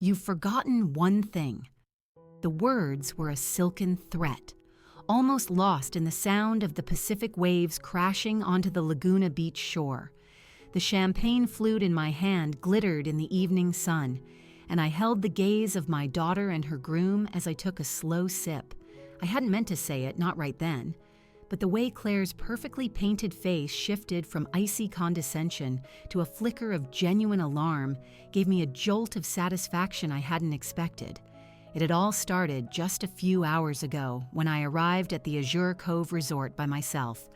"You've forgotten one thing." The words were a silken threat, almost lost in the sound of the Pacific waves crashing onto the Laguna Beach shore. The champagne flute in my hand glittered in the evening sun, and I held the gaze of my daughter and her groom as I took a slow sip. I hadn't meant to say it, not right then, but the way Claire's perfectly painted face shifted from icy condescension to a flicker of genuine alarm gave me a jolt of satisfaction I hadn't expected. It had all started just a few hours ago when I arrived at the Azure Cove Resort by myself.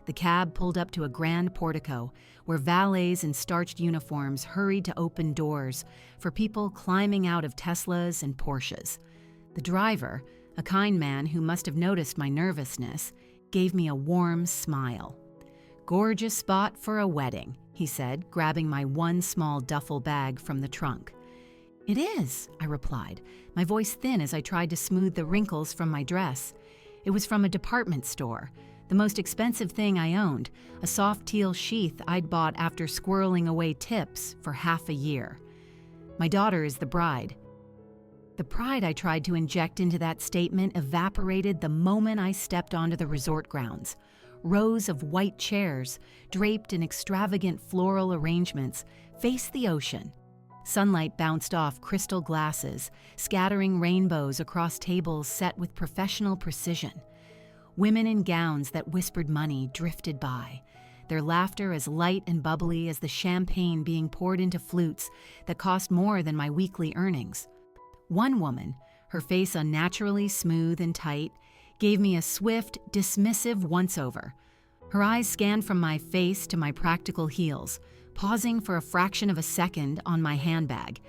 The cab pulled up to a grand portico where valets in starched uniforms hurried to open doors for people climbing out of Teslas and Porsches. The driver, a kind man who must have noticed my nervousness, gave me a warm smile. "Gorgeous spot for a wedding," he said, grabbing my one small duffel bag from the trunk. "It is," I replied, my voice thin as I tried to smooth the wrinkles from my dress. It was from a department store, the most expensive thing I owned, a soft teal sheath I'd bought after squirreling away tips for half a year. "My daughter is the bride." The pride I tried to inject into that statement evaporated the moment I stepped onto the resort grounds. Rows of white chairs, draped in extravagant floral arrangements, faced the ocean. Sunlight bounced off crystal glasses, scattering rainbows across tables set with professional precision. Women in gowns that whispered money drifted by, their laughter as light and bubbly as the champagne being poured into flutes that cost more than my weekly earnings. One woman, her face unnaturally smooth and tight, gave me a swift, dismissive once-over. Her eyes scanned from my face to my practical heels, pausing for a fraction of a second on my handbag.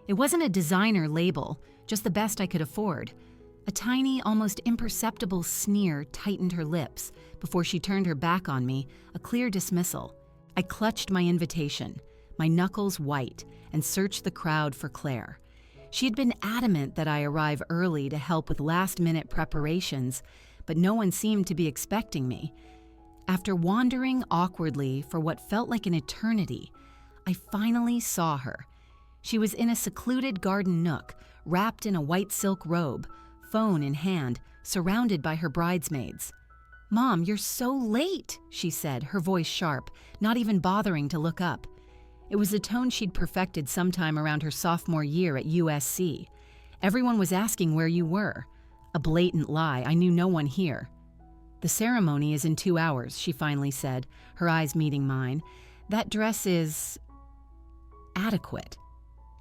It wasn't a designer label, just the best I could afford. A tiny, almost imperceptible sneer tightened her lips before she turned her back on me, a clear dismissal. I clutched my invitation, my knuckles white, and searched the crowd for Claire. She had been adamant that I arrive early to help with last-minute preparations, but no one seemed to be expecting me. After wandering awkwardly for what felt like an eternity, I finally saw her. She was in a secluded garden nook, wrapped in a white silk robe, phone in hand, surrounded by her bridesmaids. "Mom, you're so late," she said, her voice sharp, not even bothering to look up. It was a tone she'd perfected sometime around her sophomore year at USC. "Everyone was asking where you were." A blatant lie, I knew no one here. "The ceremony is in 2 hours, she finally said, her eyes meeting mine. "That dress is adequate.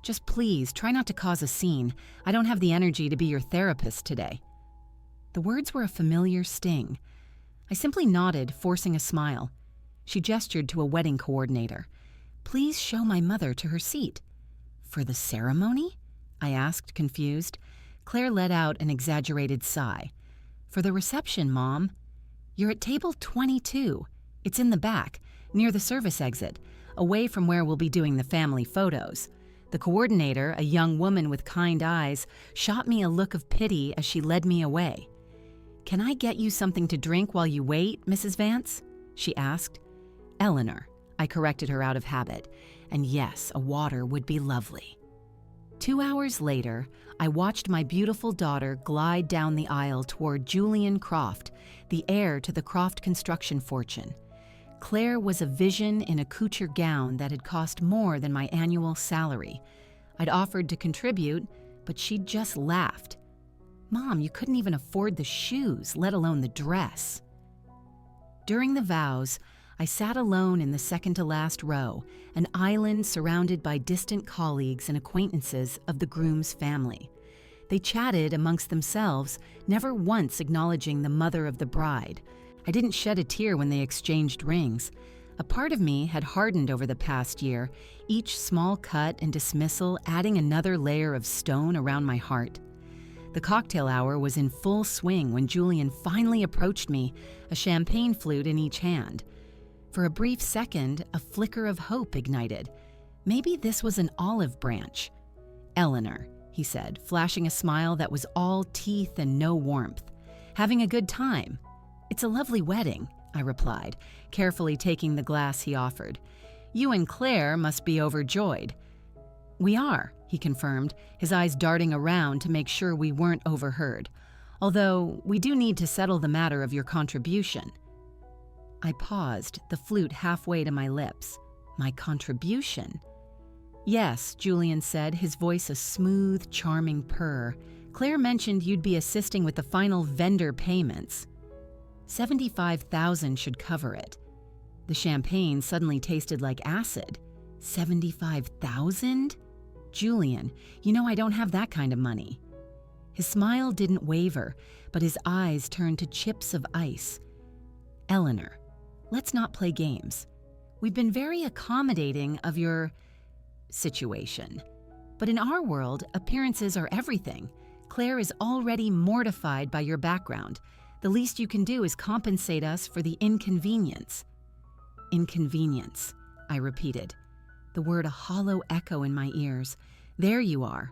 Just please, try not to cause a scene. I don't have the energy to be your therapist today." The words were a familiar sting. I simply nodded, forcing a smile. She gestured to a wedding coordinator. "Please show my mother to her seat." "For the ceremony?" I asked, confused. Claire let out an exaggerated sigh. "For the reception, Mom. You're at table 22. It's in the back, near the service exit, away from where we'll be doing the family photos." The coordinator, a young woman with kind eyes, shot me a look of pity as she led me away. "Can I get you something to drink while you wait, Mrs. Vance?" she asked. "Eleanor," I corrected her out of habit, and yes, a water would be lovely. 2 hours later, I watched my beautiful daughter glide down the aisle toward Julian Croft, the heir to the Croft construction fortune. Claire was a vision in a couture gown that had cost more than my annual salary. I'd offered to contribute, but she'd just laughed. "Mom, you couldn't even afford the shoes, let alone the dress." During the vows, I sat alone in the second-to-last row, an island surrounded by distant colleagues and acquaintances of the groom's family. They chatted amongst themselves, never once acknowledging the mother of the bride. I didn't shed a tear when they exchanged rings. A part of me had hardened over the past year, each small cut and dismissal adding another layer of stone around my heart. The cocktail hour was in full swing when Julian finally approached me, a champagne flute in each hand. For a brief second, a flicker of hope ignited. Maybe this was an olive branch. "Eleanor," he said, flashing a smile that was all teeth and no warmth. "Having a good time?" "It's a lovely wedding," I replied, carefully taking the glass he offered. "You and Claire must be overjoyed." "We are," he confirmed, his eyes darting around to make sure we weren't overheard. Although, we do need to settle the matter of your contribution. I paused, the flute halfway to my lips. My contribution? Yes, Julian said, his voice a smooth, charming purr. Claire mentioned you'd be assisting with the final vendor payments. $75,000 should cover it. The champagne suddenly tasted like acid. $75,000? Julian, you know I don't have that kind of money. His smile didn't waver, but his eyes turned to chips of ice. Eleanor, let's not play games. We've been very accommodating of your situation. But in our world, appearances are everything. Claire is already mortified by your background. The least you can do is compensate us for the inconvenience. Inconvenience, I repeated, the word a hollow echo in my ears. There you are.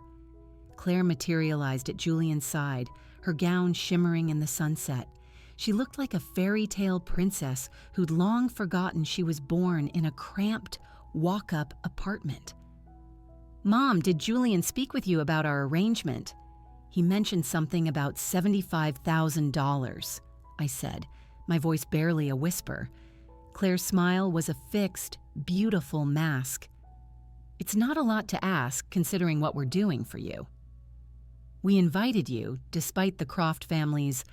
Claire materialized at Julian's side, her gown shimmering in the sunset. She looked like a fairy tale princess who'd long forgotten she was born in a cramped, walk-up apartment. Mom, did Julian speak with you about our arrangement? He mentioned something about $75,000, I said, my voice barely a whisper. Claire's smile was a fixed, beautiful mask. It's not a lot to ask, considering what we're doing for you. We invited you, despite the Croft family's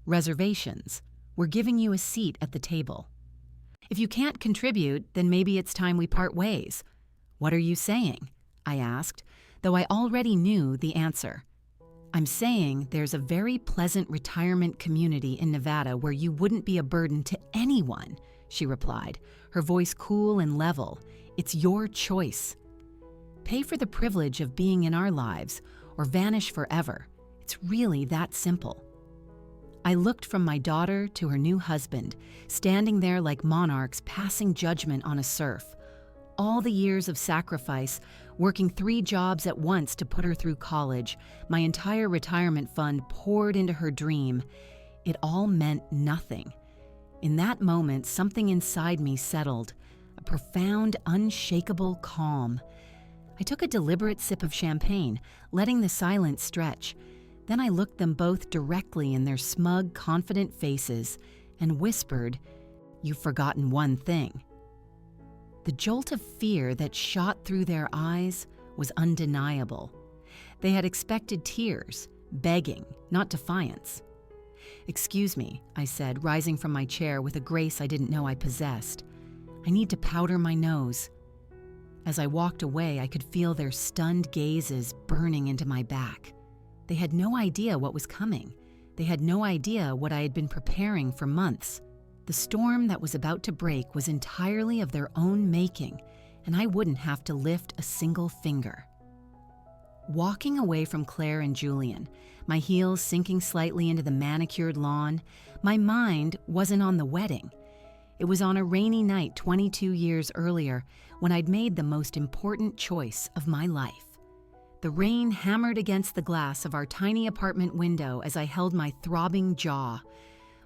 reservations. We're giving you a seat at the table. If you can't contribute, then maybe it's time we part ways. What are you saying? I asked, though I already knew the answer. I'm saying there's a very pleasant retirement community in Nevada where you wouldn't be a burden to anyone, she replied, her voice cool and level. It's your choice. Pay for the privilege of being in our lives or vanish forever. It's really that simple. I looked from my daughter to her new husband, standing there like monarchs passing judgment on a serf. All the years of sacrifice, working 3 jobs at once to put her through college, my entire retirement fund poured into her dream. It all meant nothing. In that moment, something inside me settled, a profound, unshakable calm. I took a deliberate sip of champagne, letting the silence stretch. Then I looked them both directly in their smug, confident faces and whispered, "You've forgotten one thing." The jolt of fear that shot through their eyes was undeniable. They had expected tears, begging, not defiance. "Excuse me," I said, rising from my chair with a grace I didn't know I possessed. "I need to powder my nose." As I walked away, I could feel their stunned gazes burning into my back. They had no idea what was coming. They had no idea what I had been preparing for months. The storm that was about to break was entirely of their own making, and I wouldn't have to lift a single finger. Walking away from Claire and Julian, my heels sinking slightly into the manicured lawn, my mind wasn't on the wedding. It was on a rainy night 22 years earlier when I'd made the most important choice of my life. The rain hammered against the glass of our tiny apartment window as I held my throbbing jaw.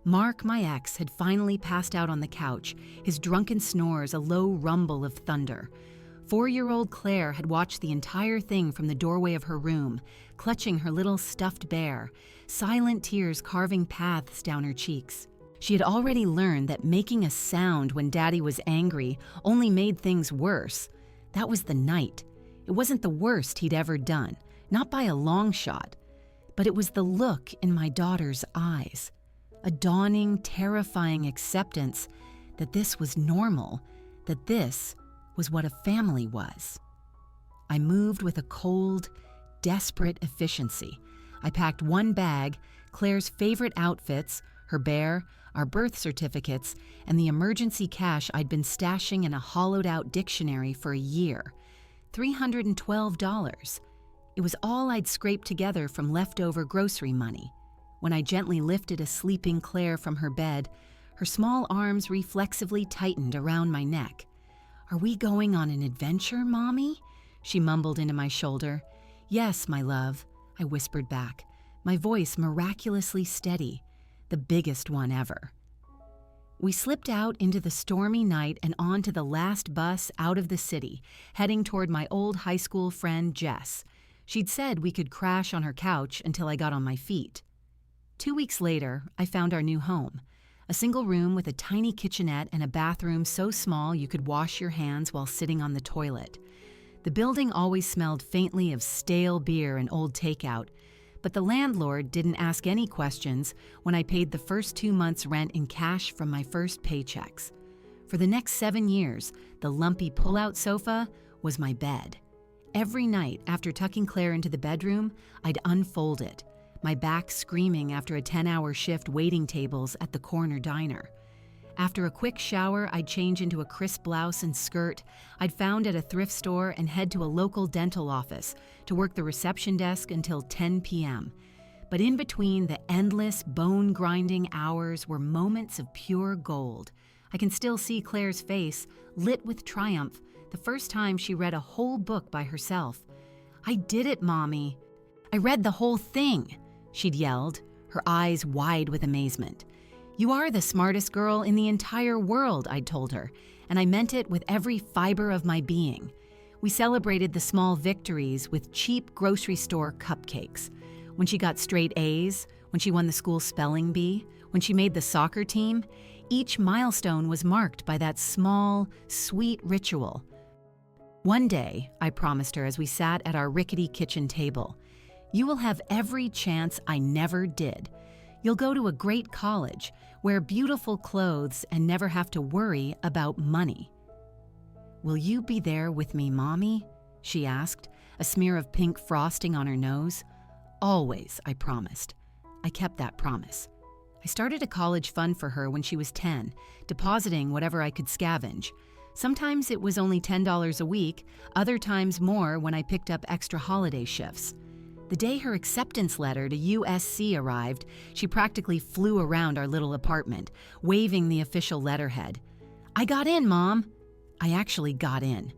Mark, my ex, had finally passed out on the couch, his drunken snores a low rumble of thunder. 4-year-old Claire had watched the entire thing from the doorway of her room, clutching her little stuffed bear, silent tears carving paths down her cheeks. She had already learned that making a sound when Daddy was angry only made things worse. That was the night. It wasn't the worst he'd ever done, not by a long shot, but it was the look in my daughter's eyes, a dawning, terrifying acceptance that this was normal, that this was what a family was. I moved with a cold, desperate efficiency. I packed 1 bag, Claire's favorite outfits, her bear, our birth certificates, and the emergency cash I'd been stashing in a hollowed-out dictionary for a year. $312. It was all I'd scraped together from leftover grocery money. When I gently lifted a sleeping Claire from her bed, her small arms reflexively tightened around my neck. "Are we going on an adventure, Mommy?" she mumbled into my shoulder. "Yes, my love," I whispered back, my voice miraculously steady, the biggest one ever. We slipped out into the stormy night and onto the last bus out of the city, heading toward my old high school friend Jess. She'd said we could crash on her couch until I got on my feet. 2 weeks later, I found our new home. A single room with a tiny kitchenette and a bathroom so small you could wash your hands while sitting on the toilet. The building always smelled faintly of stale beer and old takeout, but the landlord didn't ask any questions when I paid the first 2 months' rent in cash from my first paychecks. For the next 7 years, the lumpy pull-out sofa was my bed. Every night after tucking Claire into the bedroom, I'd unfold it, my back screaming after a 10-hour shift waiting tables at the corner diner. After a quick shower, I'd change into a crisp blouse and skirt I'd found at a thrift store and head to a local dental office to work the reception desk until 10 p.m. But in between the endless, bone-grinding hours were moments of pure gold. I can still see Claire's face, lit with triumph, the first time she read a whole book by herself. "I did it, Mommy. I read the whole thing," she'd yelled, her eyes wide with amazement. "You are the smartest girl in the entire world," I'd told her, and I meant it with every fiber of my being. We celebrated the small victories with cheap grocery store cupcakes. When she got straight A's, when she won the school spelling bee, when she made the soccer team, each milestone was marked by that small, sweet ritual. One day, I promised her as we sat at our rickety kitchen table, "You will have every chance I never did. You'll go to a great college, wear beautiful clothes, and never have to worry about money." "Will you be there with me, Mommy?" she asked, a smear of pink frosting on her nose. "Always," I promised. I kept that promise. I started a college fund for her when she was 10, depositing whatever I could scavenge. Sometimes it was only $10 a week, other times more when I picked up extra holiday shifts. The day her acceptance letter to USC arrived, she practically flew around our little apartment, waving the official letterhead. "I got in, Mom." I actually got in.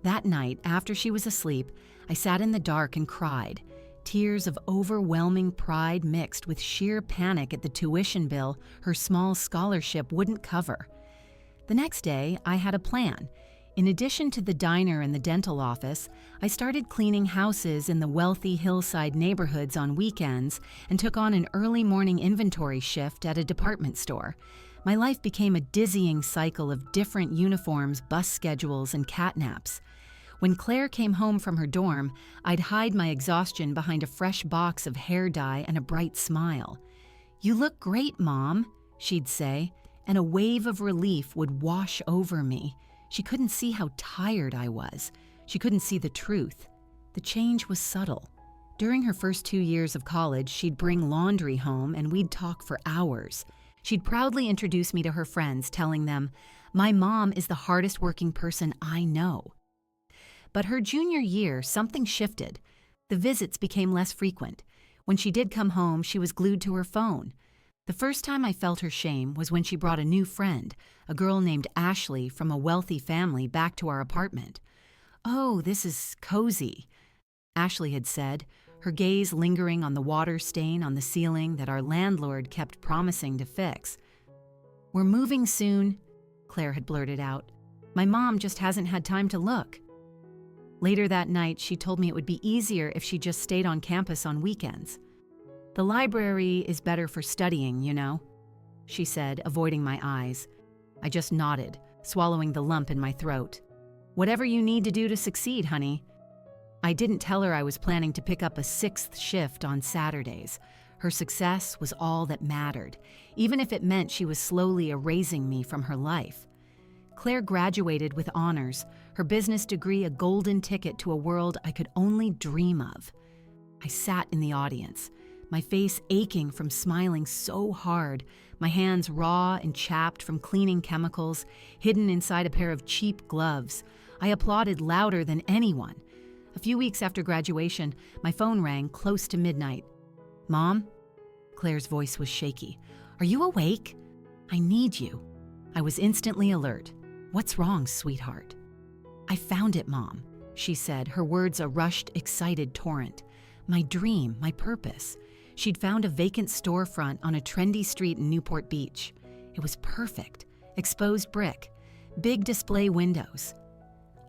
That night, after she was asleep, I sat in the dark and cried, tears of overwhelming pride mixed with sheer panic at the tuition bill her small scholarship wouldn't cover. The next day, I had a plan. In addition to the diner and the dental office, I started cleaning houses in the wealthy hillside neighborhoods on weekends and took on an early morning inventory shift at a department store. My life became a dizzying cycle of different uniforms, bus schedules, and catnaps. When Claire came home from her dorm, I'd hide my exhaustion behind a fresh box of hair dye and a bright smile. "You look great, Mom," she'd say, and a wave of relief would wash over me. She couldn't see how tired I was. She couldn't see the truth. The change was subtle. During her first 2 years of college, she'd bring laundry home and we'd talk for hours. She'd proudly introduce me to her friends, telling them, "My mom is the hardest working person I know." But her junior year, something shifted. The visits became less frequent. When she did come home, she was glued to her phone. The first time I felt her shame was when she brought a new friend, a girl named Ashley from a wealthy family, back to our apartment. "Oh, this is cozy," Ashley had said, her gaze lingering on the water stain on the ceiling that our landlord kept promising to fix. "We're moving soon," Claire had blurted out. "My mom just hasn't had time to look." Later that night, she told me it would be easier if she just stayed on campus on weekends. "The library is better for studying, you know," she said, avoiding my eyes. I just nodded, swallowing the lump in my throat. "Whatever you need to do to succeed, honey." I didn't tell her I was planning to pick up a 6th shift on Saturdays. Her success was all that mattered, even if it meant she was slowly erasing me from her life. Claire graduated with honors, her business degree a golden ticket to a world I could only dream of. I sat in the audience, my face aching from smiling so hard, my hands raw and chapped from cleaning chemicals, hidden inside a pair of cheap gloves. I applauded louder than anyone. A few weeks after graduation, my phone rang close to midnight. "Mom?" Claire's voice was shaky. "Are you awake? I need you." I was instantly alert. "What's wrong, sweetheart?" "I found it, Mom," she said, her words a rushed, excited torrent. "My dream, my purpose." She'd found a vacant storefront on a trendy street in Newport Beach. It was perfect. Exposed brick, big display windows.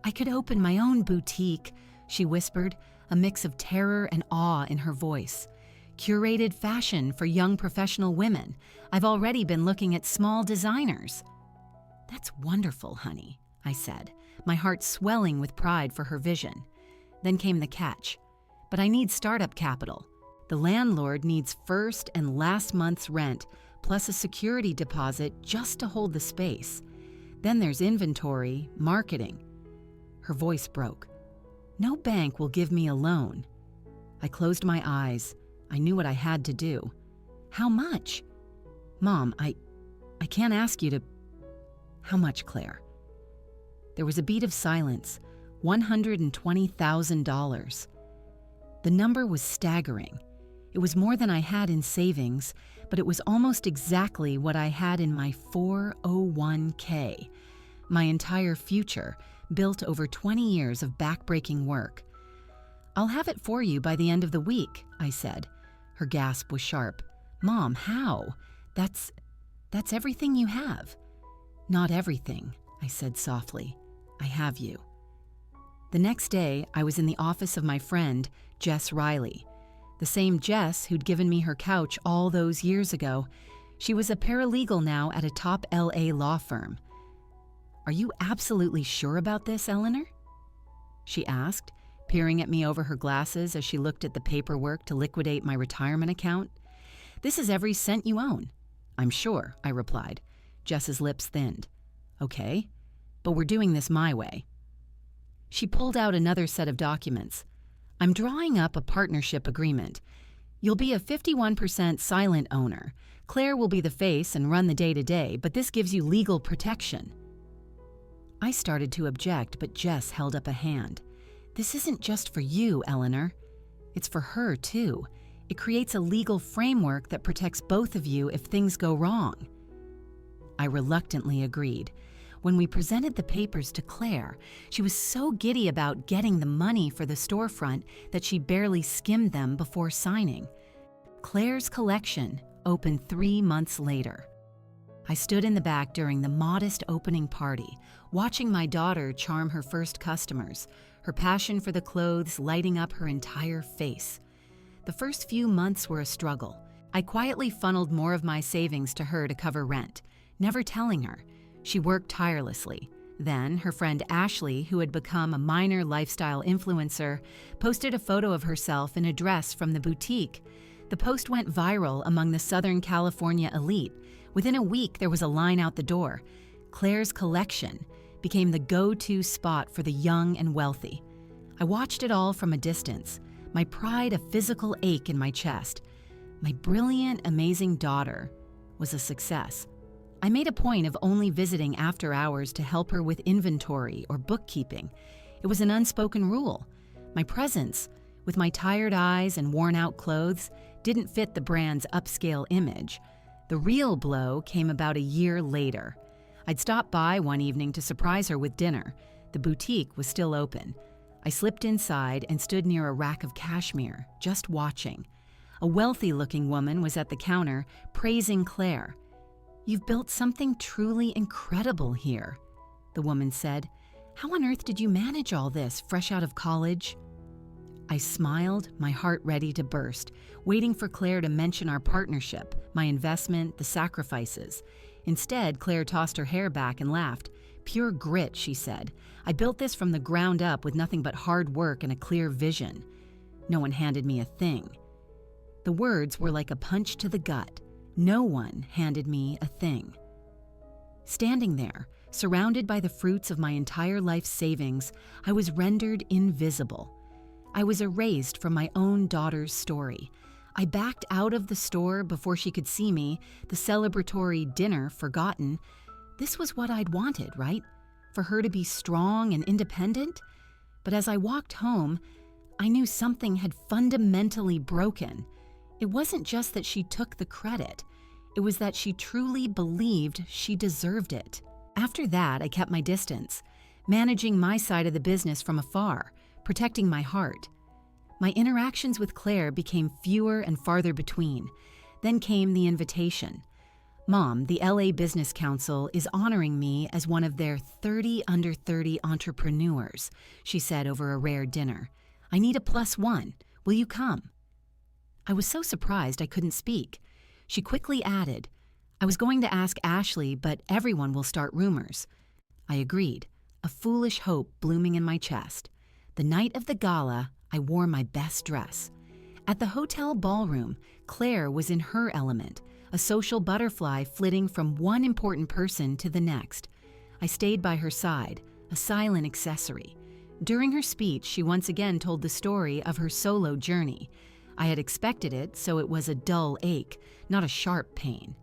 "I could open my own boutique," she whispered, a mix of terror and awe in her voice. "Curated fashion for young professional women. I've already been looking at small designers." "That's wonderful, honey," I said, my heart swelling with pride for her vision. Then came the catch. "But I need startup capital. The landlord needs first and last month's rent, plus a security deposit just to hold the space. Then there's inventory, marketing." Her voice broke. "No bank will give me a loan." I closed my eyes. I knew what I had to do. "How much?" "Mom, I can't ask you to—" "How much, Claire?" There was a beat of silence. $120,000. The number was staggering. It was more than I had in savings, but it was almost exactly what I had in my 401k. My entire future, built over 20 years of backbreaking work. "I'll have it for you by the end of the week," I said. Her gasp was sharp. "Mom, how? That's everything you have." "Not everything," I said softly. "I have you." The next day, I was in the office of my friend, Jess Riley. The same Jess who'd given me her couch all those years ago. She was a paralegal now at a top LA law firm. "Are you absolutely sure about this, Eleanor?" she asked, peering at me over her glasses as she looked at the paperwork to liquidate my retirement account. "This is every cent you own." "I'm sure," I replied. Jess's lips thinned. "Okay, but we're doing this my way." She pulled out another set of documents. "I'm drawing up a partnership agreement. You'll be a 51% silent owner. Claire will be the face and run the day-to-day, but this gives you legal protection." I started to object, but Jess held up a hand. "This isn't just for you, Eleanor. It's for her, too. It creates a legal framework that protects both of you if things go wrong." I reluctantly agreed. When we presented the papers to Claire, she was so giddy about getting the money for the storefront that she barely skimmed them before signing. Claire's collection opened 3 months later. I stood in the back during the modest opening party, watching my daughter charm her first customers, her passion for the clothes lighting up her entire face. The first few months were a struggle. I quietly funneled more of my savings to her to cover rent, never telling her. She worked tirelessly. Then, her friend Ashley, who had become a minor lifestyle influencer, posted a photo of herself in a dress from the boutique. The post went viral among the Southern California elite. Within a week, there was a line out the door. Claire's collection became the go-to spot for the young and wealthy. I watched it all from a distance, my pride a physical ache in my chest. My brilliant, amazing daughter was a success. I made a point of only visiting after hours to help her with inventory or bookkeeping. It was an unspoken rule. My presence, with my tired eyes and worn-out clothes, didn't fit the brand's upscale image. The real blow came about a year later. I'd stopped by one evening to surprise her with dinner. The boutique was still open. I slipped inside and stood near a rack of cashmere, just watching. A wealthy-looking woman was at the counter, praising Claire. "You've built something truly incredible here," the woman said. "How on earth did you manage all this, fresh out of college?" I smiled, my heart ready to burst, waiting for Claire to mention our partnership, my investment, the sacrifices. Instead, Claire tossed her hair back and laughed. "Pure grit," she said. "I built this from the ground up with nothing but hard work and a clear vision. No one handed me a thing." The words were like a punch to the gut. No one handed me a thing. Standing there, surrounded by the fruits of my entire life's savings, I was rendered invisible. I was erased from my own daughter's story. I backed out of the store before she could see me, the celebratory dinner forgotten. This was what I'd wanted, right? For her to be strong and independent? But as I walked home, I knew something had fundamentally broken. It wasn't just that she took the credit. It was that she truly believed she deserved it. After that, I kept my distance, managing my side of the business from afar, protecting my heart. My interactions with Claire became fewer and farther between. Then came the invitation. Mom, the LA Business Council is honoring me as one of their 30 under 30 entrepreneurs, she said over a rare dinner. I need a +1. Will you come? I was so surprised I couldn't speak. She quickly added, I was going to ask Ashley, but everyone will start rumors. I agreed, a foolish hope blooming in my chest. The night of the gala, I wore my best dress. At the hotel ballroom, Claire was in her element, a social butterfly flitting from one important person to the next. I stayed by her side, a silent accessory. During her speech, she once again told the story of her solo journey. I had expected it, so it was a dull ache, not a sharp pain.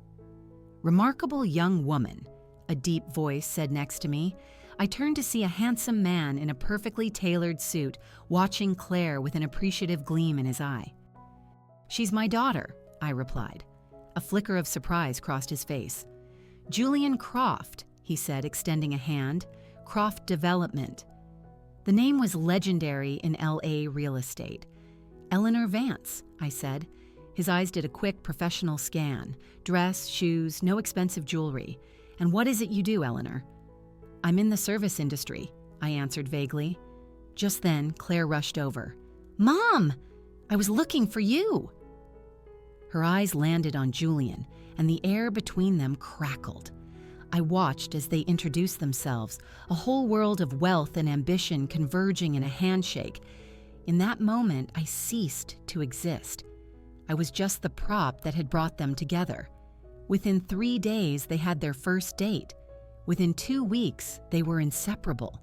Remarkable young woman, a deep voice said next to me. I turned to see a handsome man in a perfectly tailored suit, watching Claire with an appreciative gleam in his eye. She's my daughter, I replied. A flicker of surprise crossed his face. Julian Croft, he said, extending a hand. Croft Development. The name was legendary in LA real estate. Eleanor Vance, I said. His eyes did a quick professional scan. Dress, shoes, no expensive jewelry. And what is it you do, Eleanor? I'm in the service industry, I answered vaguely. Just then, Claire rushed over. Mom! I was looking for you! Her eyes landed on Julian, and the air between them crackled. I watched as they introduced themselves, a whole world of wealth and ambition converging in a handshake. In that moment, I ceased to exist. I was just the prop that had brought them together. Within 3 days, they had their first date. Within 2 weeks, they were inseparable.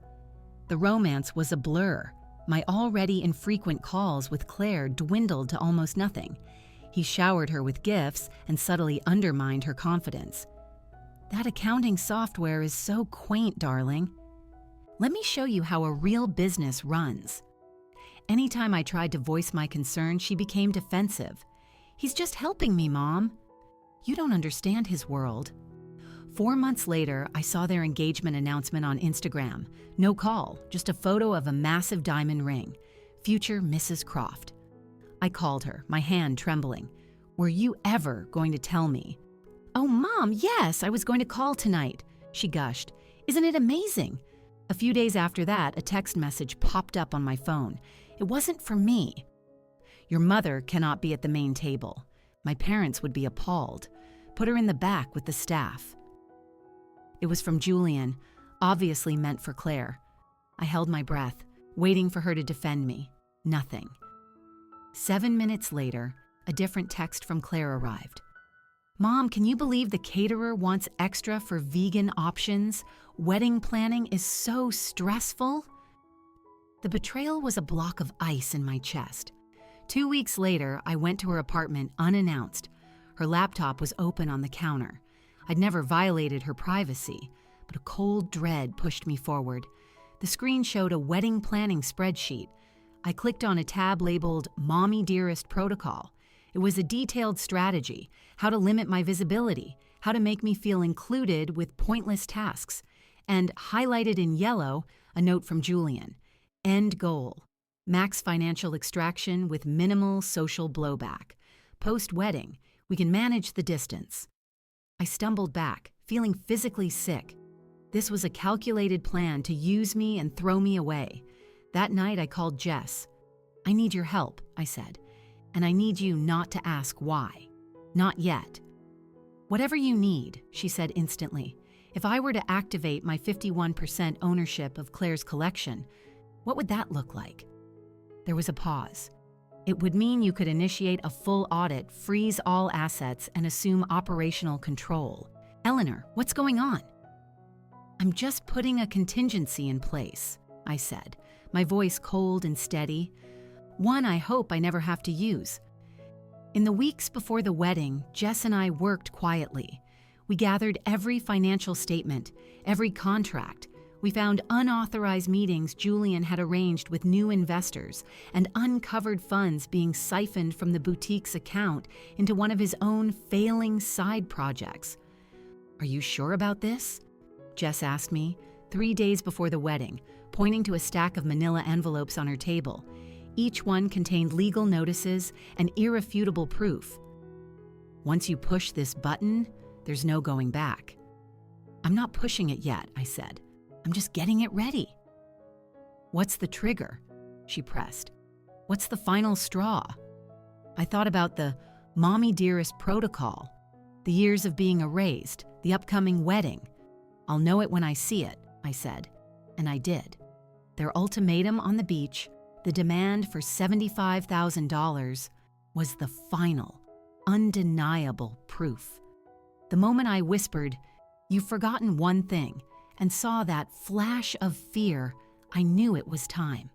The romance was a blur. My already infrequent calls with Claire dwindled to almost nothing. He showered her with gifts and subtly undermined her confidence. That accounting software is so quaint, darling. Let me show you how a real business runs. Anytime I tried to voice my concern, she became defensive. He's just helping me, Mom. You don't understand his world. 4 months later, I saw their engagement announcement on Instagram. No call, just a photo of a massive diamond ring. Future Mrs. Croft. I called her, my hand trembling. Were you ever going to tell me? Oh, Mom, yes, I was going to call tonight, she gushed. Isn't it amazing? A few days after that, a text message popped up on my phone. It wasn't for me. Your mother cannot be at the main table. My parents would be appalled. Put her in the back with the staff. It was from Julian, obviously meant for Claire. I held my breath, waiting for her to defend me. Nothing. 7 minutes later, a different text from Claire arrived. Mom, can you believe the caterer wants extra for vegan options? Wedding planning is so stressful. The betrayal was a block of ice in my chest. 2 weeks later, I went to her apartment unannounced. Her laptop was open on the counter. I'd never violated her privacy, but a cold dread pushed me forward. The screen showed a wedding planning spreadsheet. I clicked on a tab labeled Mommy Dearest Protocol. It was a detailed strategy, how to limit my visibility, how to make me feel included with pointless tasks, and highlighted in yellow, a note from Julian. End goal. Max financial extraction with minimal social blowback. Post-wedding, we can manage the distance. I stumbled back, feeling physically sick. This was a calculated plan to use me and throw me away. That night, I called Jess. I need your help, I said, and I need you not to ask why. Not yet. Whatever you need, she said instantly. If I were to activate my 51% ownership of Claire's collection, what would that look like? There was a pause. It would mean you could initiate a full audit, freeze all assets, and assume operational control. Eleanor, what's going on? I'm just putting a contingency in place, I said, my voice cold and steady. One I hope I never have to use. In the weeks before the wedding, Jess and I worked quietly. We gathered every financial statement, every contract. We found unauthorized meetings Julian had arranged with new investors and uncovered funds being siphoned from the boutique's account into one of his own failing side projects. Are you sure about this? Jess asked me, 3 days before the wedding, pointing to a stack of manila envelopes on her table. Each one contained legal notices and irrefutable proof. Once you push this button, There's no going back. I'm not pushing it yet, I said. I'm just getting it ready. What's the trigger? She pressed. What's the final straw? I thought about the mommy dearest protocol, the years of being erased, the upcoming wedding. I'll know it when I see it, I said, and I did. Their ultimatum on the beach, the demand for $75,000, was the final, undeniable proof. The moment I whispered, "You've forgotten one thing," and saw that flash of fear, I knew it was time.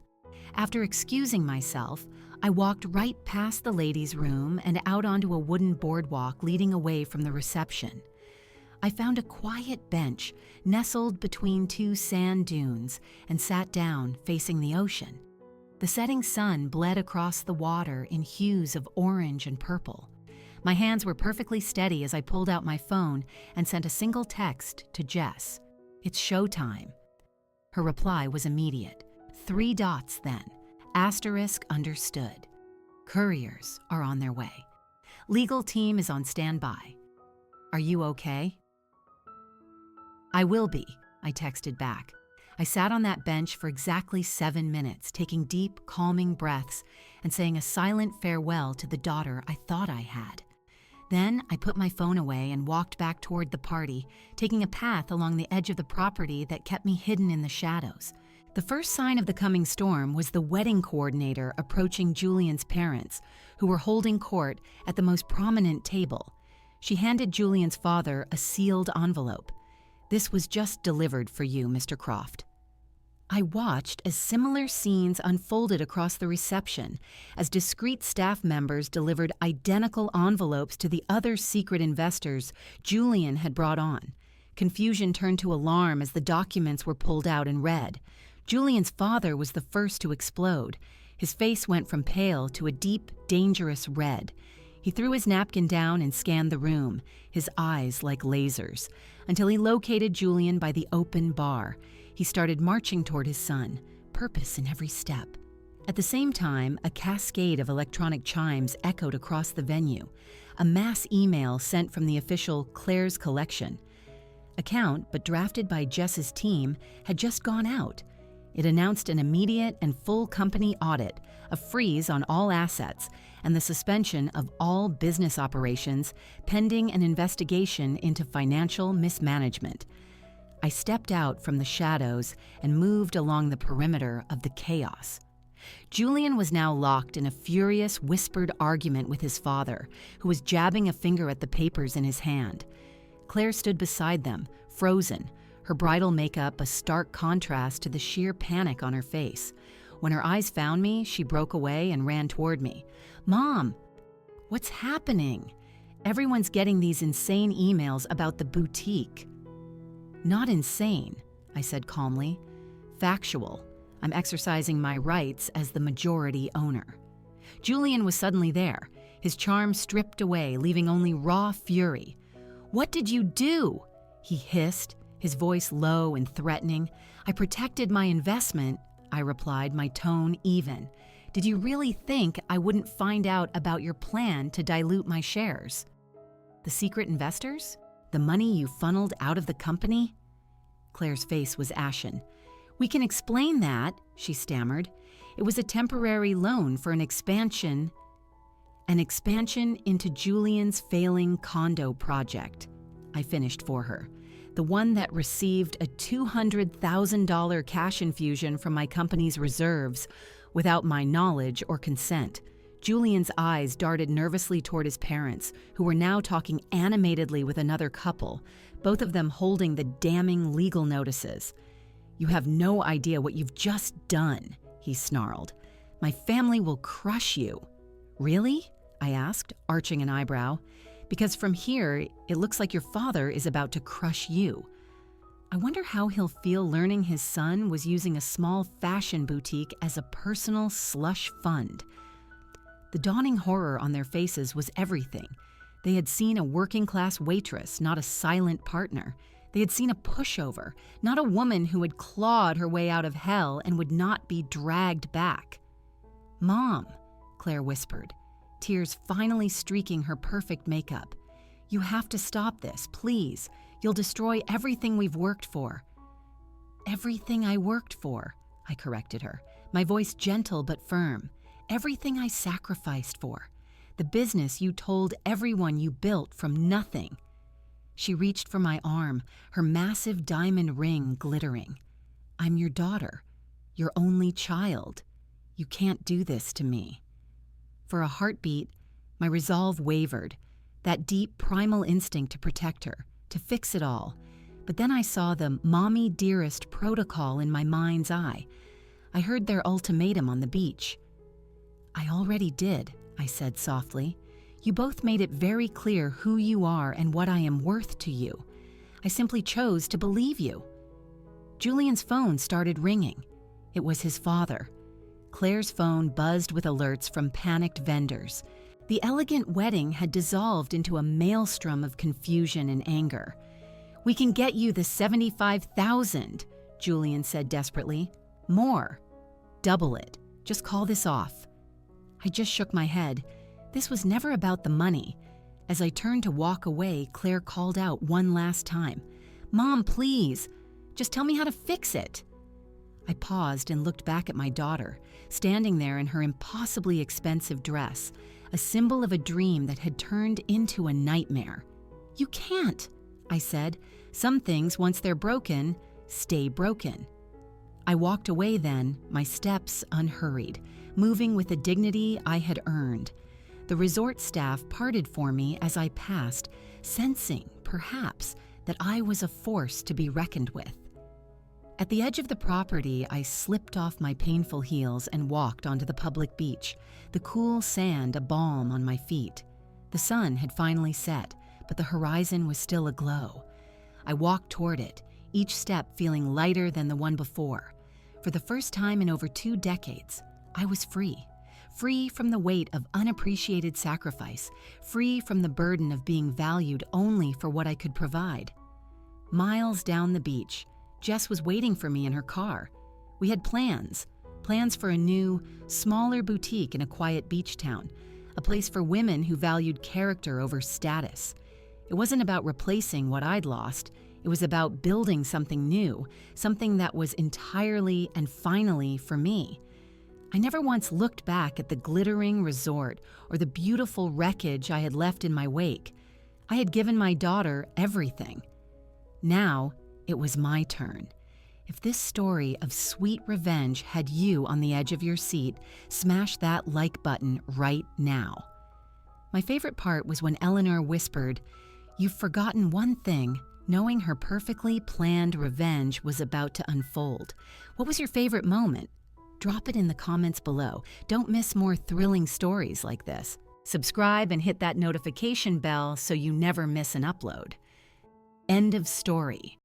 After excusing myself, I walked right past the ladies' room and out onto a wooden boardwalk leading away from the reception. I found a quiet bench nestled between two sand dunes and sat down facing the ocean. The setting sun bled across the water in hues of orange and purple. My hands were perfectly steady as I pulled out my phone and sent a single text to Jess. "It's showtime." Her reply was immediate. 3 dots then. Asterisk understood. Couriers are on their way. Legal team is on standby. Are you okay? I will be, I texted back. I sat on that bench for exactly 7 minutes, taking deep, calming breaths and saying a silent farewell to the daughter I thought I had. Then I put my phone away and walked back toward the party, taking a path along the edge of the property that kept me hidden in the shadows. The first sign of the coming storm was the wedding coordinator approaching Julian's parents, who were holding court at the most prominent table. She handed Julian's father a sealed envelope. "This was just delivered for you, Mr. Croft." I watched as similar scenes unfolded across the reception, as discreet staff members delivered identical envelopes to the other secret investors Julian had brought on. Confusion turned to alarm as the documents were pulled out and read. Julian's father was the first to explode. His face went from pale to a deep, dangerous red. He threw his napkin down and scanned the room, his eyes like lasers, until he located Julian by the open bar. He started marching toward his son, purpose in every step. At the same time, a cascade of electronic chimes echoed across the venue, a mass email sent from the official Claire's Collection. Account, but drafted by Jess's team, had just gone out. It announced an immediate and full company audit, a freeze on all assets, and the suspension of all business operations pending an investigation into financial mismanagement. I stepped out from the shadows and moved along the perimeter of the chaos. Julian was now locked in a furious, whispered argument with his father, who was jabbing a finger at the papers in his hand. Claire stood beside them, frozen, her bridal makeup a stark contrast to the sheer panic on her face. When her eyes found me, she broke away and ran toward me. "Mom, what's happening? Everyone's getting these insane emails about the boutique." "Not insane," I said calmly. "Factual. I'm exercising my rights as the majority owner." Julian was suddenly there, his charm stripped away, leaving only raw fury. "What did you do?" he hissed, his voice low and threatening. "I protected my investment," I replied, my tone even. "Did you really think I wouldn't find out about your plan to dilute my shares?" "The secret investors? The money you funneled out of the company?" Claire's face was ashen. "We can explain that," she stammered. "It was a temporary loan for an expansion into Julian's failing condo project," I finished for her. "The one that received a $200,000 cash infusion from my company's reserves without my knowledge or consent." Julian's eyes darted nervously toward his parents, who were now talking animatedly with another couple, both of them holding the damning legal notices. "You have no idea what you've just done," he snarled. "My family will crush you." "Really?" I asked, arching an eyebrow. "Because from here, it looks like your father is about to crush you. I wonder how he'll feel learning his son was using a small fashion boutique as a personal slush fund." The dawning horror on their faces was everything. They had seen a working-class waitress, not a silent partner. They had seen a pushover, not a woman who had clawed her way out of hell and would not be dragged back. "Mom," Claire whispered, tears finally streaking her perfect makeup, You have to stop this, please. You'll destroy everything we've worked for." "Everything I worked for," I corrected her, my voice gentle but firm. "Everything I sacrificed for. The business you told everyone you built from nothing." She reached for my arm, her massive diamond ring glittering. "I'm your daughter, your only child. You can't do this to me." For a heartbeat, my resolve wavered, that deep primal instinct to protect her, to fix it all. But then I saw the mommy dearest protocol in my mind's eye. I heard their ultimatum on the beach. "I already did," I said softly. "You both made it very clear who you are and what I am worth to you. I simply chose to believe you." Julian's phone started ringing. It was his father. Claire's phone buzzed with alerts from panicked vendors. The elegant wedding had dissolved into a maelstrom of confusion and anger. "We can get you the $75,000, Julian said desperately. "More. Double it. Just call this off." I just shook my head. This was never about the money. As I turned to walk away, Claire called out one last time. "Mom, please. Just tell me how to fix it." I paused and looked back at my daughter, standing there in her impossibly expensive dress, a symbol of a dream that had turned into a nightmare. "You can't," I said. "Some things, once they're broken, stay broken." I walked away then, my steps unhurried, moving with the dignity I had earned. The resort staff parted for me as I passed, sensing, perhaps, that I was a force to be reckoned with. At the edge of the property, I slipped off my painful heels and walked onto the public beach, the cool sand a balm on my feet. The sun had finally set, but the horizon was still aglow. I walked toward it, each step feeling lighter than the one before. For the first time in over 2 decades, I was free. Free from the weight of unappreciated sacrifice, free from the burden of being valued only for what I could provide. Miles down the beach, Jess was waiting for me in her car. We had plans for a new, smaller boutique in a quiet beach town, a place for women who valued character over status. It wasn't about replacing what I'd lost. It was about building something new, something that was entirely and finally for me. I never once looked back at the glittering resort or the beautiful wreckage I had left in my wake. I had given my daughter everything. Now, it was my turn. If this story of sweet revenge had you on the edge of your seat, smash that like button right now. My favorite part was when Eleanor whispered, "You've forgotten one thing," knowing her perfectly planned revenge was about to unfold. What was your favorite moment? Drop it in the comments below. Don't miss more thrilling stories like this. Subscribe and hit that notification bell so you never miss an upload. End of story.